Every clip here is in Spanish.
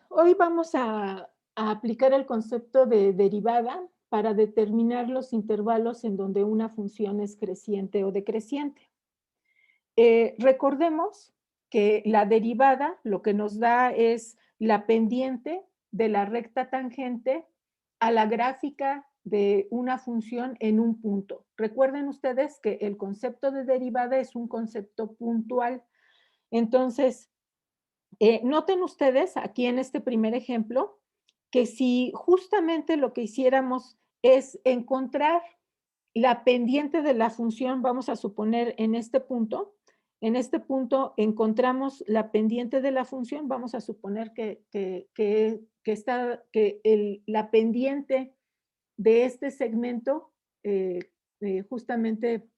Hoy vamos a aplicar el concepto de derivada para determinar los intervalos en donde una función es creciente o decreciente. Recordemos que la derivada lo que nos da es la pendiente de la recta tangente a la gráfica de una función en un punto. Recuerden ustedes que el concepto de derivada es un concepto puntual. Entonces, noten ustedes aquí en este primer ejemplo que si justamente lo que hiciéramos es encontrar la pendiente de la función, vamos a suponer en este punto encontramos la pendiente de la función, vamos a suponer que la pendiente de este segmento justamente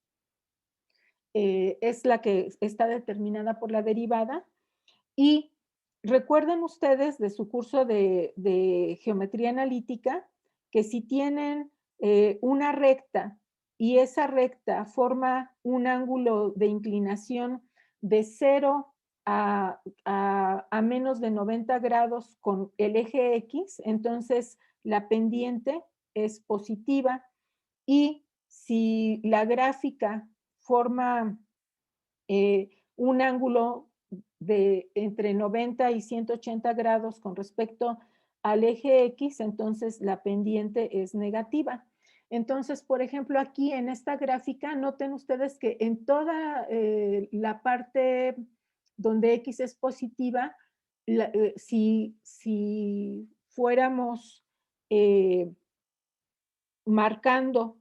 es la que está determinada por la derivada. Y recuerden ustedes de su curso de geometría analítica que si tienen una recta y esa recta forma un ángulo de inclinación de 0 a menos de 90 grados con el eje X, entonces la pendiente es positiva. Y si la gráfica forma un ángulo de entre 90 y 180 grados con respecto al eje X, entonces la pendiente es negativa. Entonces, por ejemplo, aquí en esta gráfica, noten ustedes que en toda la parte donde X es positiva, si fuéramos eh, marcando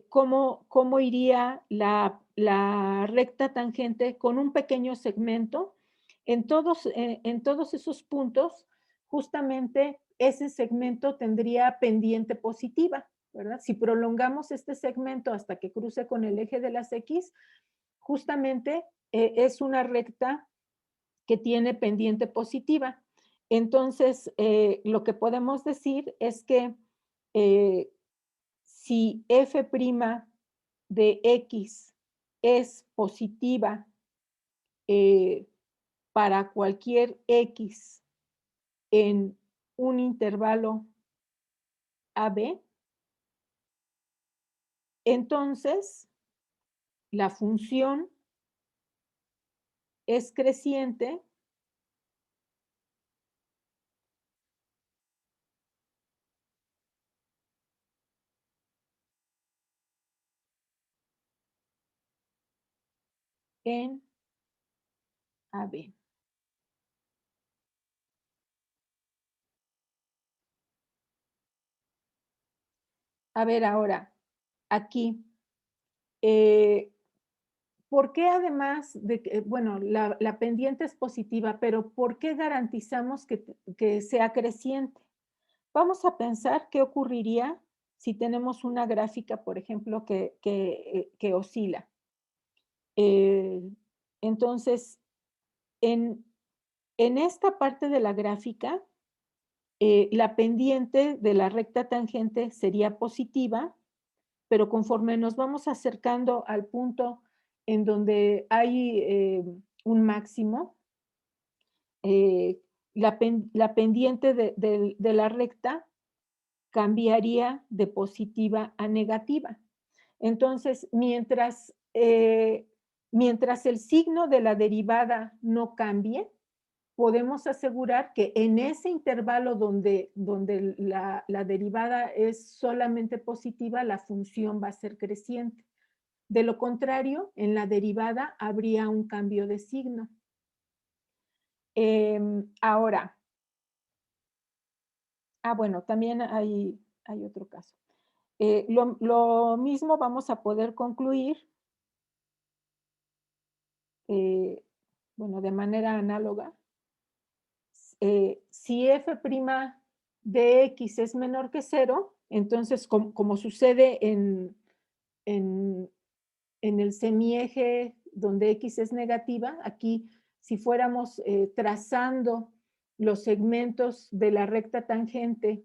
cómo iría la recta tangente con un pequeño segmento. En todos esos puntos, justamente ese segmento tendría pendiente positiva, ¿verdad? Si prolongamos este segmento hasta que cruce con el eje de las X, justamente es una recta que tiene pendiente positiva. Entonces, lo que podemos decir es que eh, si f' de x es positiva eh, para cualquier x en un intervalo AB, entonces la función es creciente en AB. A ver ahora, aquí, eh, ¿por qué además de que, bueno, la pendiente es positiva, pero por qué garantizamos que sea creciente? Vamos a pensar qué ocurriría si tenemos una gráfica, por ejemplo, que oscila. Eh, entonces, en, en esta parte de la gráfica, la pendiente de la recta tangente sería positiva, pero conforme nos vamos acercando al punto en donde hay un máximo, eh, la pendiente de la recta cambiaría de positiva a negativa. Entonces, mientras el signo de la derivada no cambie, podemos asegurar que en ese intervalo donde la derivada es solamente positiva, la función va a ser creciente. De lo contrario, en la derivada habría un cambio de signo. Ahora, bueno, también hay otro caso. Lo mismo vamos a poder concluir, eh, bueno, de manera análoga. Si f' de x es menor que 0, entonces, como sucede en, en el semieje donde x es negativa, aquí, si fuéramos trazando los segmentos de la recta tangente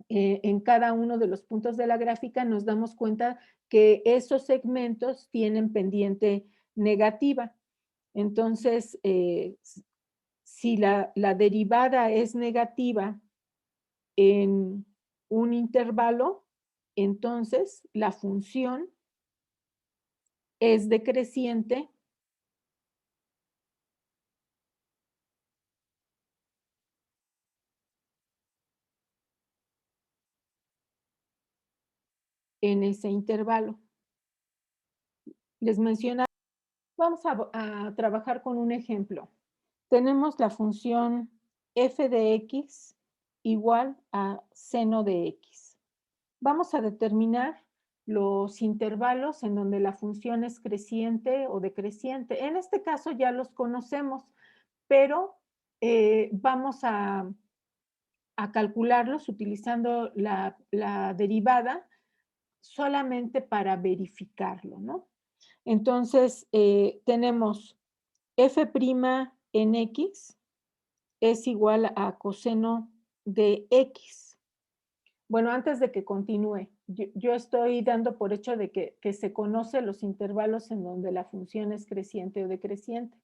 en cada uno de los puntos de la gráfica, nos damos cuenta que esos segmentos tienen pendiente negativa. Entonces, si la derivada es negativa en un intervalo, entonces la función es decreciente en ese intervalo. Les mencionaba, vamos a trabajar con un ejemplo. Tenemos la función f de x igual a seno de x. Vamos a determinar los intervalos en donde la función es creciente o decreciente. En este caso ya los conocemos, pero vamos a calcularlos utilizando la derivada solamente para verificarlo, ¿no? Entonces, tenemos f' en x es igual a coseno de x. Bueno, antes de que continúe, yo estoy dando por hecho de que se conocen los intervalos en donde la función es creciente o decreciente.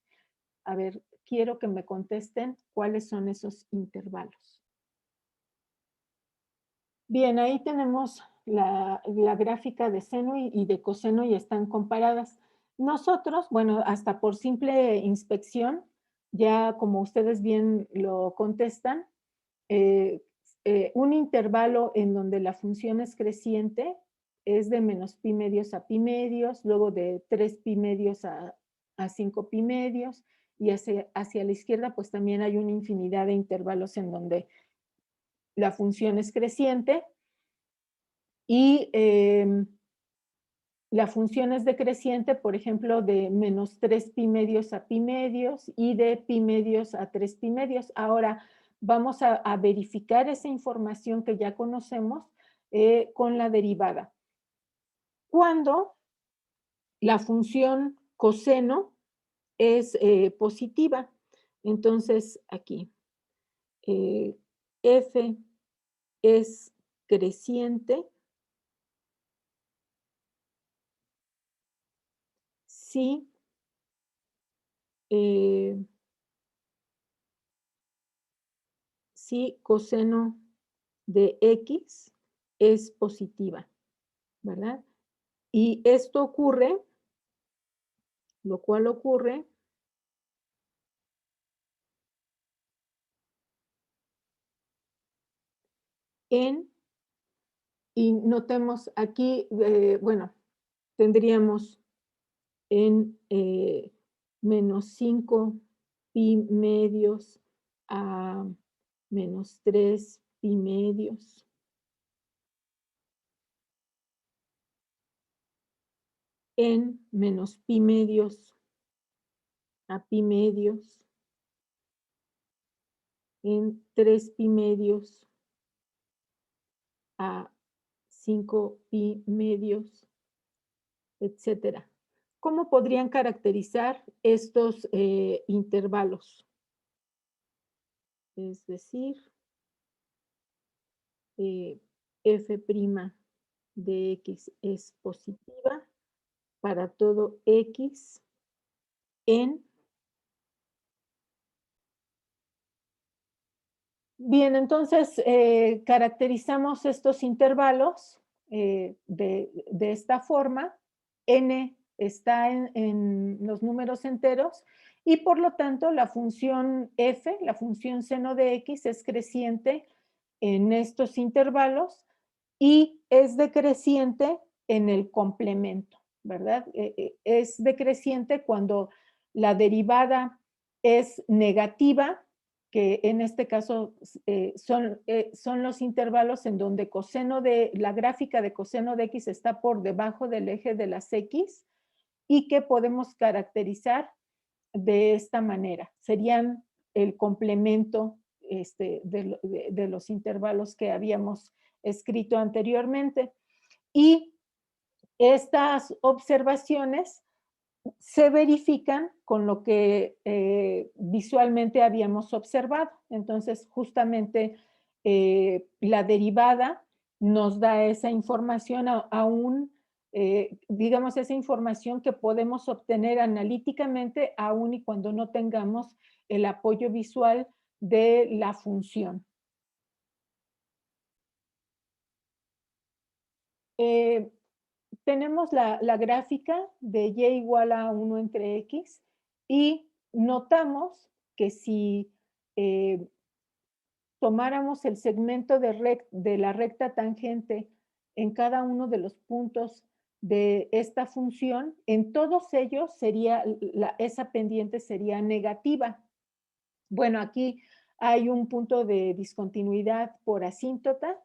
A ver, quiero que me contesten cuáles son esos intervalos. Bien, ahí tenemos la gráfica de seno y de coseno y están comparadas. Nosotros, bueno, hasta por simple inspección, ya como ustedes bien lo contestan, eh, un intervalo en donde la función es creciente es de menos pi medios a pi medios, luego de 3 pi medios a 5 pi medios, y hacia la izquierda pues también hay una infinidad de intervalos en donde la función es creciente y la función es decreciente, por ejemplo, de menos 3 pi medios a pi medios y de pi medios a 3 pi medios. Ahora vamos a verificar esa información que ya conocemos con la derivada. Cuando la función coseno es positiva, entonces aquí f es creciente si eh, si coseno de x es positiva, ¿verdad? Y esto ocurre, lo cual ocurre en, y notemos aquí, bueno, tendríamos en menos 5 pi medios a menos 3 pi medios. En menos pi medios a pi medios, en 3 pi medios a 5 pi medios, etcétera. ¿Cómo podrían caracterizar estos intervalos? Es decir, f' de x es positiva para todo x en... Bien, entonces caracterizamos estos intervalos de esta forma. N está en los números enteros y por lo tanto la función f, la función seno de x, es creciente en estos intervalos y es decreciente en el complemento, ¿verdad? Es decreciente cuando la derivada es negativa, que en este caso son los intervalos en donde la gráfica de coseno de x está por debajo del eje de las x y que podemos caracterizar de esta manera. Serían el complemento de los intervalos que habíamos escrito anteriormente. Y estas observaciones se verifican con lo que visualmente habíamos observado. Entonces, justamente la derivada nos da esa información aún, digamos, esa información que podemos obtener analíticamente aún y cuando no tengamos el apoyo visual de la función. Tenemos la gráfica de y igual a 1 entre x y notamos que si tomáramos el segmento de la recta tangente en cada uno de los puntos de esta función, en todos ellos sería esa pendiente sería negativa. Bueno, aquí hay un punto de discontinuidad por asíntota,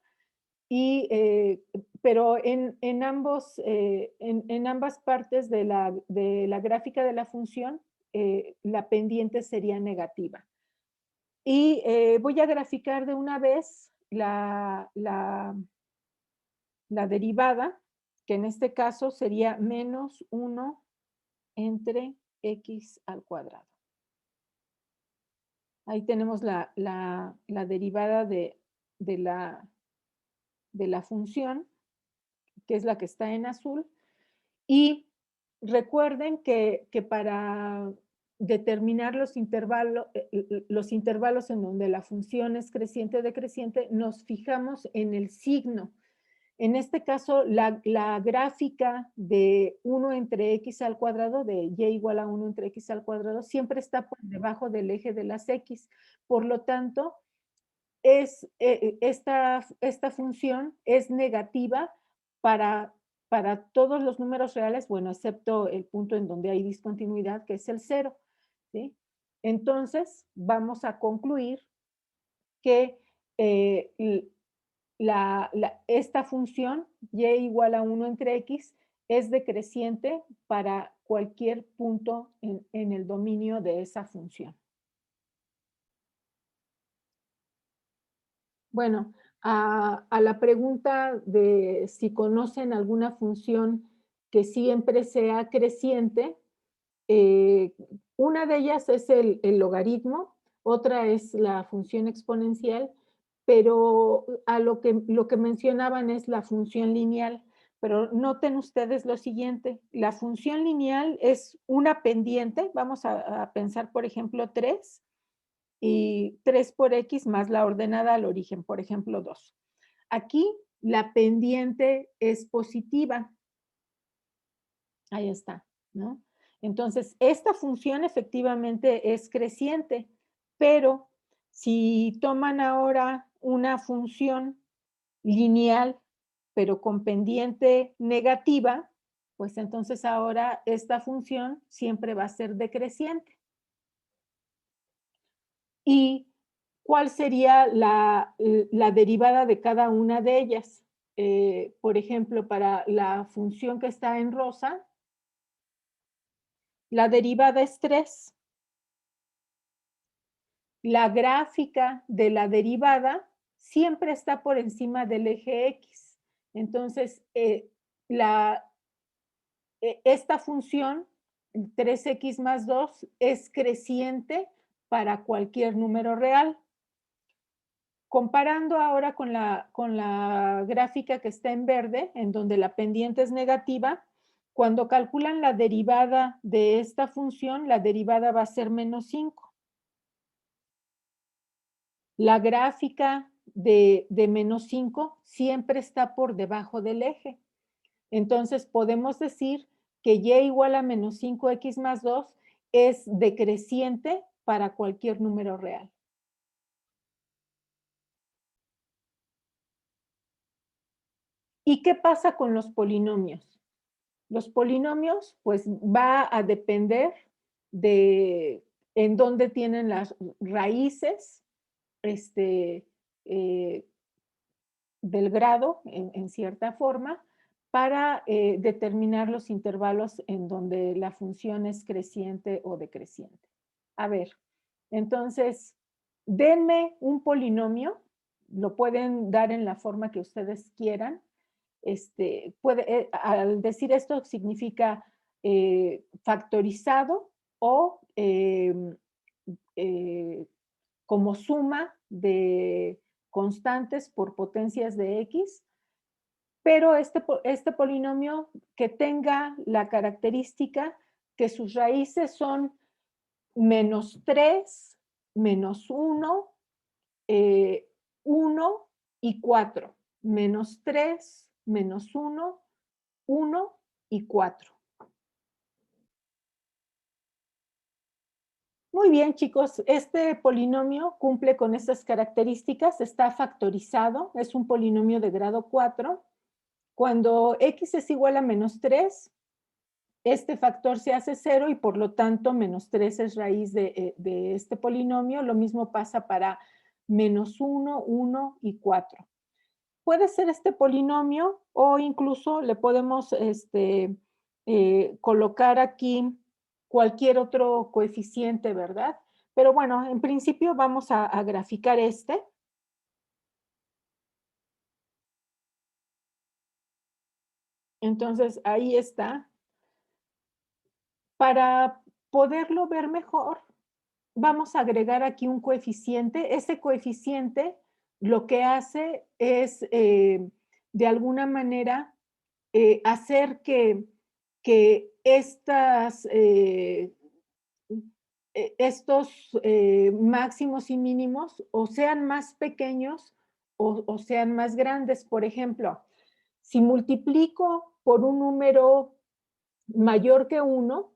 pero en ambas partes de la gráfica de la función, la pendiente sería negativa. Y voy a graficar de una vez la derivada, que en este caso sería menos 1 entre x al cuadrado. Ahí tenemos la derivada de la función, que es la que está en azul. Y recuerden que para determinar los intervalos en donde la función es creciente o decreciente, nos fijamos en el signo. En este caso, la gráfica de 1 entre x al cuadrado, de y igual a 1 entre x al cuadrado, siempre está por debajo del eje de las x. Por lo tanto, esta función es negativa para todos los números reales, bueno, excepto el punto en donde hay discontinuidad, que es el 0, ¿sí? Entonces, vamos a concluir que esta función, y igual a 1 entre x, es decreciente para cualquier punto en el dominio de esa función. Bueno, a la pregunta de si conocen alguna función que siempre sea creciente, una de ellas es el logaritmo, otra es la función exponencial, pero lo que mencionaban es la función lineal. Pero noten ustedes lo siguiente, la función lineal es una pendiente, vamos a pensar, por ejemplo, 3, y 3 por x más la ordenada al origen, por ejemplo, 2. Aquí la pendiente es positiva. Ahí está, ¿no? Entonces, esta función efectivamente es creciente, pero si toman ahora una función lineal, pero con pendiente negativa, pues entonces ahora esta función siempre va a ser decreciente. ¿Y cuál sería la derivada de cada una de ellas? Por ejemplo, para la función que está en rosa, la derivada es 3. La gráfica de la derivada siempre está por encima del eje X. Entonces, esta función, 3x más 2, es creciente para cualquier número real. Comparando ahora con la gráfica que está en verde, en donde la pendiente es negativa, cuando calculan la derivada de esta función, la derivada va a ser menos 5. La gráfica de menos 5 siempre está por debajo del eje. Entonces, podemos decir que y igual a menos 5x más 2 es decreciente para cualquier número real. ¿Y qué pasa con los polinomios? Los polinomios, pues va a depender de en dónde tienen las raíces del grado, en cierta forma, para determinar los intervalos en donde la función es creciente o decreciente. A ver, entonces, denme un polinomio, lo pueden dar en la forma que ustedes quieran. Al decir esto significa factorizado o como suma de constantes por potencias de x, pero este polinomio que tenga la característica que sus raíces son menos 3 menos 1, 1 y 4, menos 3, menos 1, 1 y 4. Muy bien, chicos, este polinomio cumple con estas características, está factorizado, es un polinomio de grado 4. Cuando x es igual a menos 3, este factor se hace 0 y por lo tanto menos 3 es raíz de este polinomio. Lo mismo pasa para menos 1, 1 y 4. Puede ser este polinomio o incluso le podemos colocar aquí cualquier otro coeficiente, ¿verdad? Pero bueno, en principio vamos a graficar este. Entonces, ahí está. Para poderlo ver mejor, vamos a agregar aquí un coeficiente. Ese coeficiente lo que hace es, de alguna manera, hacer que estos máximos y mínimos o sean más pequeños o sean más grandes. Por ejemplo, si multiplico por un número mayor que 1,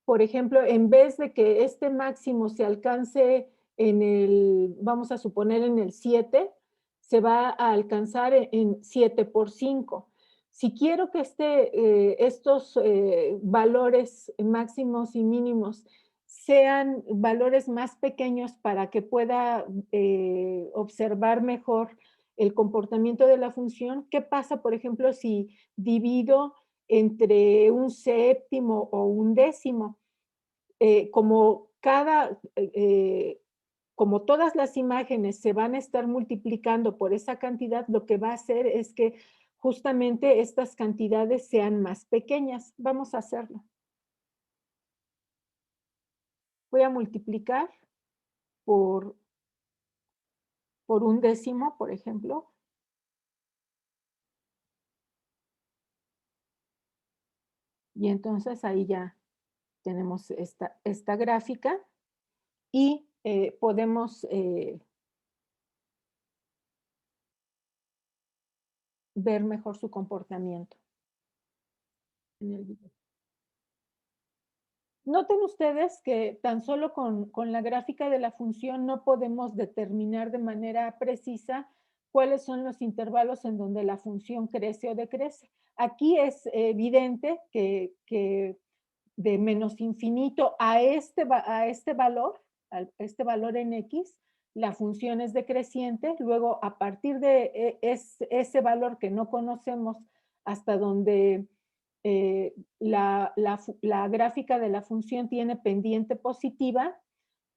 por ejemplo, en vez de que este máximo se alcance en el, vamos a suponer en el 7, se va a alcanzar en 7 por 5. Si quiero que estos valores máximos y mínimos sean valores más pequeños para que pueda observar mejor el comportamiento de la función, ¿qué pasa, por ejemplo, si divido entre un séptimo o un décimo? Como como todas las imágenes se van a estar multiplicando por esa cantidad, lo que va a hacer es que justamente estas cantidades sean más pequeñas. Vamos a hacerlo. Voy a multiplicar por, por un décimo, por ejemplo. Y entonces ahí ya tenemos esta gráfica y podemos ver mejor su comportamiento en el video. Noten ustedes que tan solo con la gráfica de la función no podemos determinar de manera precisa cuáles son los intervalos en donde la función crece o decrece. Aquí es evidente que de menos infinito a este valor, este valor en x, la función es decreciente. Luego, a partir de ese valor que no conocemos hasta donde la gráfica de la función tiene pendiente positiva,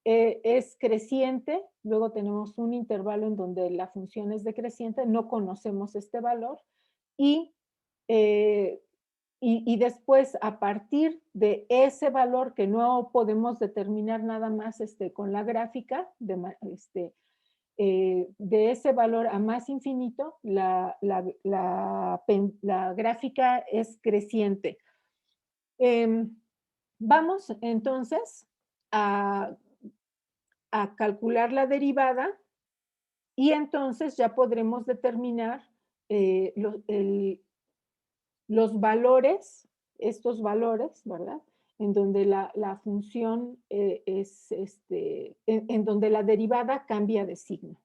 es creciente. Luego tenemos un intervalo en donde la función es decreciente, no conocemos este valor, y eh, y después, a partir de ese valor que no podemos determinar nada más con la gráfica, de ese valor a más infinito, la gráfica es creciente. Vamos entonces a, a calcular la derivada y entonces ya podremos determinar los valores, estos valores, ¿verdad? En donde la función en donde la derivada cambia de signo.